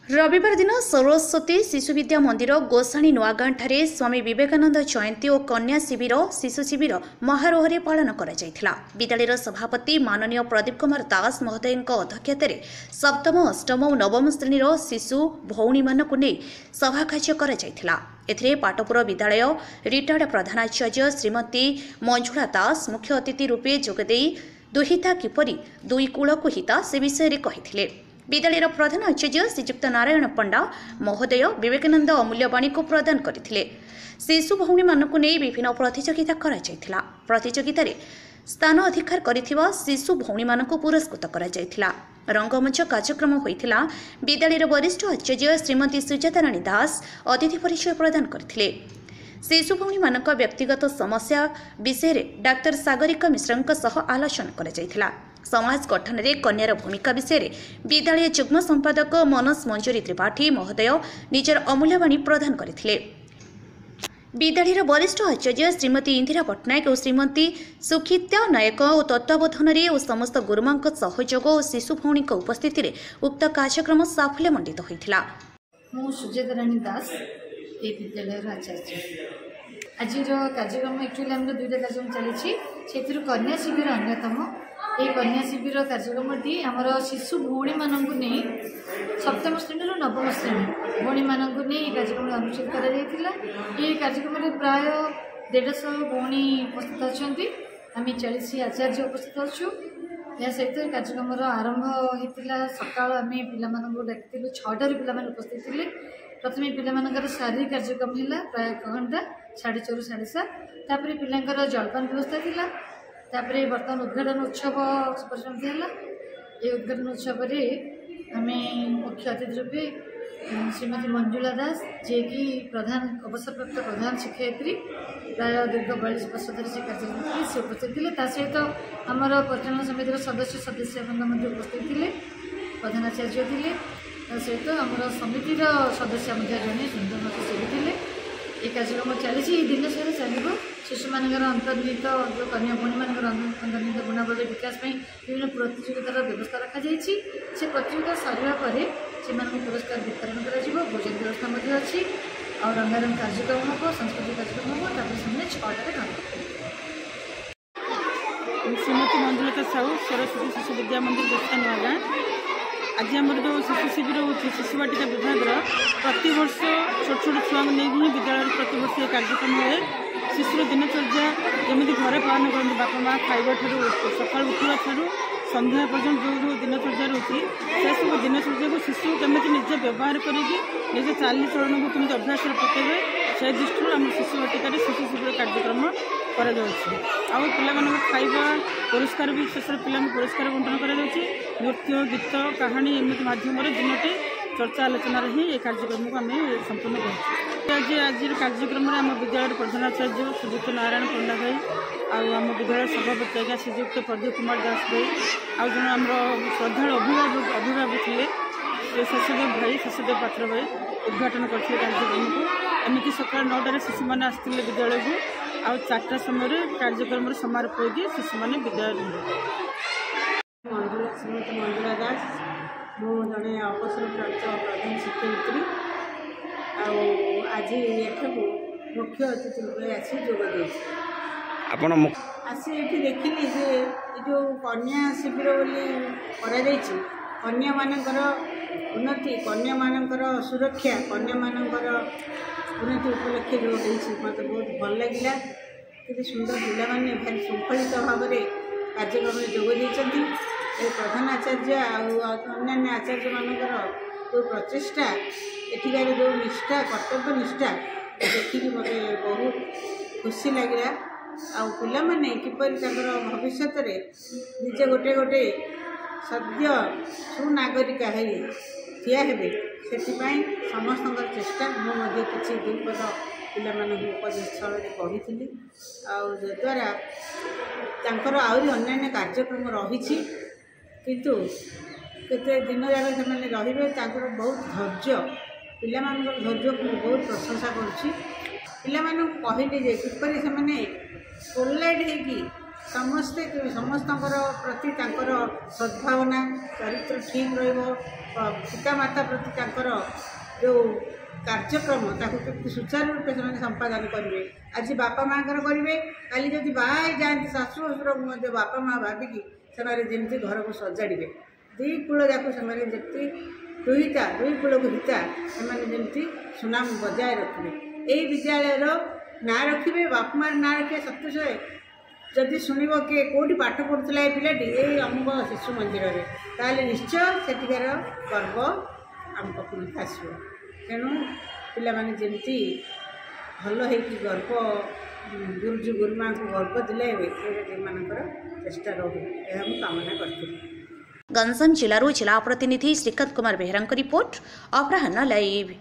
रविवार दिन सरस्वती शिशु विद्या मंदिर गोसाणी नुआगां ठारे स्वामी विवेकानंद जयंती और कन्या शिविर शिशु शिविर महारोहरे पालन करा जायथिला। विद्यालय सभापति माननीय प्रदीप कुमार दास महोदय अध्यक्षतार सप्तम अष्टम और नवम श्रेणी शिशु भौणी मानकु नै सभा कार्य करा जायथिला। एथिरे पाटपुर विद्यालय रिटायर्ड प्रधानाचार्य श्रीमती मंजुला दास मुख्य अतिथि रूपे जोगदे दुहिता किपरि दुई कूलकु हिता से विषय कहिथिले। विद्यालय प्रधान आचार्य श्रीजुक्त नारायण पंडा महोदय विवेकानंद अमूल्यवाणी को प्रदान करथिले। शिशु भौणी मानकु नै विभिन्न प्रतियोगिता करा जायथिला। प्रतियोगिता स्थान अधिकार करिथिबा शिशु भौणी मानकु पुरस्कृत करा जायथिला। रंगमंच कार्यक्रम होइथिला। विद्यालय वरिष्ठ आचार्य श्रीमती सुजाता राणी दास अतिथि परिचय प्रदान करथिले। शिशु भौणी मानक व्यक्तिगत समस्या विषय डाक्टर सागरिका मिश्र सह आलोचना करा जायथिला। समाज गठन में कन्यार भूमिका विषय विद्यालय जुग्म संपादक मनोज मंजूरी त्रिपाठी महोदय निजर अमूल्यवाणी प्रदान करथिले। विद्यालय वरिष्ठ आचार्य श्रीमती इंदिरा पट्टनायक और श्रीमती सुखित्या नायक और तत्वावधान और समस्त गुरुमां सहयोग और शिशु भौणी उपस्थित उक्त कार्यक्रम साफल्यमंडित होइथिला। मु सुजाता राणी दास ए विद्यालय आचार्य। आज कार्यक्रम एक्चुअली आम दुईटा कार्यक्रम चली कन्या शिविर अन्यतम। ये कन्या शिविर कार्यक्रमटी आमर शिशु भौणी मानक नहीं सप्तम श्रेणी और नवम श्रेणी भौणी मानक नहीं कार्यक्रम अनुष्ठित कर कार्यक्रम प्राय 150 भौणी उपस्थित अच्छा आम 40 आचार्य उपस्थित अच्छु। या सहित कार्यक्रम आरंभ होता सकाल आम पिला डाकिलु 6टार पिला उपस्थित थे। प्रथम पिला शारीरिक कार्यक्रम है प्राय 1 घंटा 6:30 7:30 तापर पिलांकर जलपान व्यवस्था थिला। तापर बर्तमान उद्घाटन उत्सव परिसमाप्ति है। ये उद्घाटन उत्सव आम मुख्य अतिथि रूपे श्रीमती मंजुला दास जे कि प्रधान अवसरप्राप्त प्रधान शिक्षयित्री प्राय दीर्घ 42 वर्ष धरी से कार्यक्रम से उपस्थित थे। सहित आमर परिचालन समितिर सदस्य उपस्थित थे। प्रधानाचार्य थे सहित आमर समितिर सदस्य जड़े सुंदर से थे। ये कार्यक्रम चली दिन सारा चलो शिशु मान अंतर्निहित जो कन्या भौणी मान अंतर्निहित गुणावली विकास विभिन्न प्रतियोगितार व्यवस्था रखी से प्रतियोगिता सरला से पुरस्कार वितरण कर भोजन व्यवस्था अच्छी और रंगारंग कार्यक्रम हम सांस्कृतिक कार्यक्रम हम तापर सामने 6टार श्रीमती मंजुलता साहू सरस्वती शिशु विद्या मंदिर गोस्ता नुआगां। आज आम जो शिशु शिविर हो शिशु बाटिका विभाग प्रति वर्ष छोट छोट छुआ नहीं ही विद्यालय प्रति वर्ष ये कार्यक्रम हुए। शिशुर दिनचर्या जमी घरे पालन करते बापा माँ खाइबा सका उठा ठार संध्या पर्यटन जो जो दिनचर्या रोचे से सब दिनचर्या को शिशु केमी निज व्यवहार करके निज चालीचलन को केमी अभ्यास पकेबे से दृष्टि आम शिशु बाटिकार शिशु शिविर कार्यक्रम कर पिला खाइबा पुरस्कार भी शेष पिला पुरस्कार बंटन कर नृत्य गीत कहानी एमती मध्यम दिनटे चर्चा आलोचन ही ये कार्यक्रम को आम संपूर्ण कर आज कार्यक्रम आम विद्यालय प्रधानाचार्य श्रीजुक्त नारायण पंडा भाई आम विद्यालय सभापति आज्ञा श्रीजुक्त प्रदीप कुमार दास भाई आज जन आम श्रद्धा अभिभावक थे शशदेव भाई शशदेव पात्र भाई उद्घाटन करते कार्यक्रम को। एमती सका 9टार शिशु मैंने आसते विद्यालय को आ 4टा समय कार्यक्रम समारोह होगी शिशु मैंने विद्यालय श्रीमती मंजुला दास मु जड़े अवसर प्राप्त प्रधान शिक्षयित्री आज ये मुख्य अतिथि रूप आसी जोगदे आसी ये देखिली जे जो कन्या शिविर बोली कन्या मानकर उन्नति कन्या मानकर सुरक्षा कन्या मानकर उन्नति उपलक्षे जो मत बहुत भल लगे कि सुंदर पिला माने भारी श्रृंखलित भाव में कार्यक्रम जोगदे प्रधान आचार्य अन्य आचार्य मानकर जो प्रचेषा एठिकार जो निष्ठा कर्तव्य निष्ठा देखिए मत बहुत खुशी लगे। आला मैंने किपर भविष्य निजे गोटे गोटे सद्य सुनागरिका ठिया हे से समस्त चेष्टा मुझे किसी दुपद पिला उपदेश स्थल पढ़ी आद्वारा आहरी अन्य कार्यक्रम रही किंतु केते दिन जाक से रे बहुत धैर्य पिला धैर्य को बहुत प्रशंसा करुँच। पिला कहले जे किपरि से पोलाइट होगी समस्ते समस्तଙ୍କର प्रति तांकर सद्भावना चरित्र ठीक रहिबो पितामाता प्रति तांकर जो कार्यक्रम ताको केମିତି सुचारू रूपे से संपादन करेंगे आज बापा माँ करेंगे काली जब बाहर जाती शाशु शशुर बापा माँ भाविकी से जमी घर को सजाड़े दुई कूल जाक से दुईटा दुई कूल को हिता से सुनाम बजाय रखिए यही विद्यालय ना रखिए बापा माँ ना रखिए सत्य जदि शुणव किए कौटी पाठ पढ़ुला ये पिलाटी ये अमुक शिशु मंदिर में ताल निश्चय सेठिकार गर्व आम पाखक आसो तेणु पिलाने जमी भल हो गर्व गुरुजी गुरुमा को गर्व दिलाइबे चेष्टा रहू यह कामना करती। गंजाम जिलूर जिला प्रतिनिधि श्रीकांत कुमार बेहरा रिपोर्ट अपराह्न लाइव।